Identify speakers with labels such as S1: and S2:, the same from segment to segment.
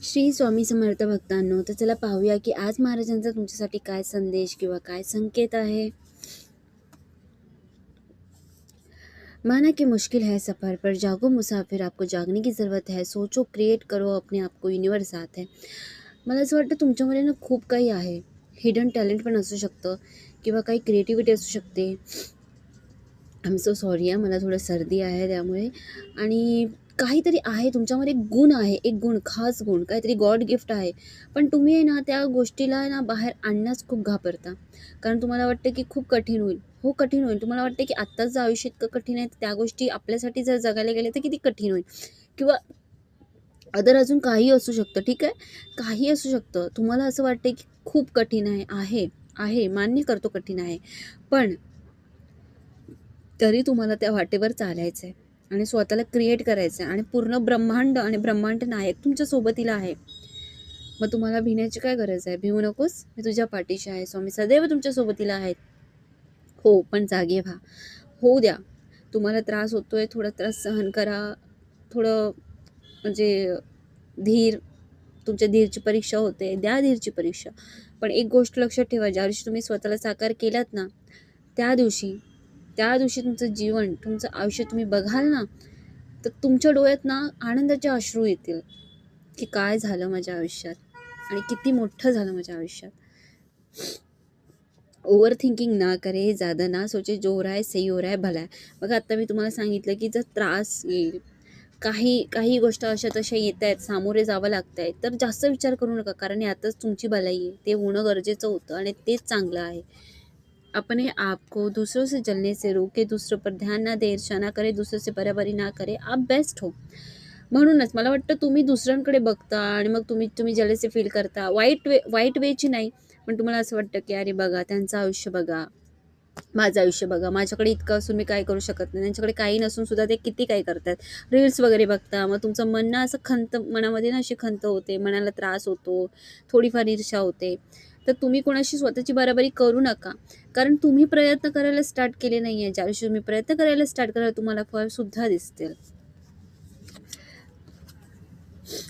S1: श्री स्वामी समर्थ भक्तांनो, तर चला पाहूया की आज महाराजांचा तुमच्यासाठी काय संदेश किंवा काय संकेत आहे. माना कि मुश्किल है सफ़र पर जागो मुसाफिर, आपको जागने की ज़रूरत है. सोचो, क्रिएट करो अपने आप को, युनिवर्स साथ है. मला असं वाटतं तुमच्यामध्ये ना खूप काही आहे. हिडन टॅलेंट पण असू शकतं किंवा काही क्रिएटिव्हिटी असू शकते. आय एम सो सॉरी आहे, मला थोडं सर्दी आहे त्यामुळे. आणि काहीतरी आहे तुमच्यामध्ये, एक गुण आहे, एक गुण, खास गुण, काहीतरी गॉड गिफ्ट आहे. पण तुम्ही आहे ना त्या गोष्टीला ना बाहेर आणण्यास खूप घाबरता. कारण तुम्हाला वाटतं की खूप कठीण होईल. हो, कठीण होईल. तुम्हाला वाटतं की आत्ताचं आयुष्य इतकं कठीण आहे, त्या गोष्टी आपल्यासाठी जर जगायला गेले तर किती कठीण होईल. किंवा अदर अजून काही असू शकतं, ठीक आहे. काही असू शकतं. तुम्हाला असं वाटतं की खूप कठीण आहे. आहे, मान्य करतो कठीण आहे. पण तरी तुम्हाला त्या वाटेवर चालायचं आहे आणि स्वतःला क्रिएट करायचं आहे आणि पूर्ण ब्रह्मांड आणि ब्रह्मांड नायक तुमच्या सोबतीला आहे. मग तुम्हाला भिण्याची काय गरज आहे? भिवू नकोस, मी तुझ्या पाठीशी आहे. स्वामी सदैव तुमच्या सोबतीला आहेत. हो, पण जागे व्हा. होऊ द्या. तुम्हाला त्रास होतोय, थोडा त्रास सहन करा. थोडं म्हणजे धीर, तुमच्या धीरची परीक्षा होते, द्या धीरची परीक्षा. पण एक गोष्ट लक्षात ठेवा, ज्या दिवशी तुम्ही स्वतःला साकार केलात ना, त्या दिवशी तुमचं जीवन, तुमचं आयुष्य तुम्ही बघाल ना, तर तुमच्या डोळ्यात ना आनंदाचे अश्रू येतील, की काय झालं माझ्या आयुष्यात आणि किती मोठं झालं माझ्या आयुष्यात. ओव्हर थिंकिंग ना करे, ज़्यादा ना सोचे, जो हो रहा है सही हो रहा है, भला है. बघा, आत्ता मी तुम्हाला सांगितलं की जर त्रास येईल, काही गोष्ट अशा तशा येत आहेत, सामोरे जावं लागत आहे, तर जास्त विचार करू नका. कारण यातच तुमची भलाई आहे. ते होणं गरजेचं होतं आणि तेच चांगलं आहे. अपने आप को दूसरों से जलने से रोके, दूसरों पर ध्यान ना दे, ईर्ष्या ना करे, दूसरों से बराबरी ना करे, आप बेस्ट हो. म्हणूनच मला वाटतं तुम्ही दुसऱ्यांकडे बघता आणि मग तुम्ही जेलसी फील करता. वाईट वेची नाही, पण तुम्हाला असं वाटतं की अरे बघा, त्यांचं आयुष्य बघा, माझं आयुष्य बघा, माझ्याकडे इतकं असून मी काय करू शकत नाही, त्यांच्याकडे काही नसून सुद्धा ते किती काय करतात. रील्स वगैरे बघता, मग तुमचं मन ना असं मनामध्ये ना अशी खंत होते, मनाला त्रास होतो, थोडीफार ईर्ष्या होते. तर तुम्ही कोणाशी स्वतःची बराबरी करू नका. कारण तुम्ही प्रयत्न करायला स्टार्ट केले नाही आहे. ज्या दिवशी तुम्ही प्रयत्न करायला स्टार्ट कराल, तुम्हाला फळसुद्धा दिसतील.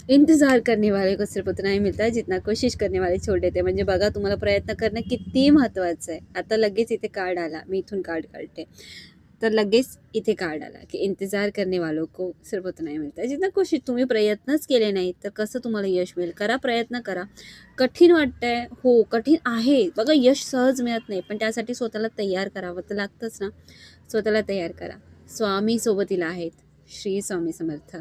S1: इंतजार करने वाले को सिर्फ उतना ही मिळता जितना कोशिश करने वाले छोटे ते. म्हणजे बघा, तुम्हाला प्रयत्न करणं किती महत्त्वाचं आहे. आता लगेच इथे कार्ड आला, मी इथून कार्ड काढते. तर लगेच इथे कार्ड आला की इंतजार करने वालों को सिर्फ उतना ही मिळता जितना कोशिश. तुम्ही प्रयत्नच केले नाही तर कसं तुम्हाला यश मिळेल? करा, प्रयत्न करा. कठीण वाटतंय, हो कठीण आहे. बघा, यश सहज मिळत नाही, पण त्यासाठी स्वतःला तयार करावं तर लागतंच ना. स्वतःला तयार करा. स्वामी सोबतीला आहेत. श्री स्वामी समर्थ.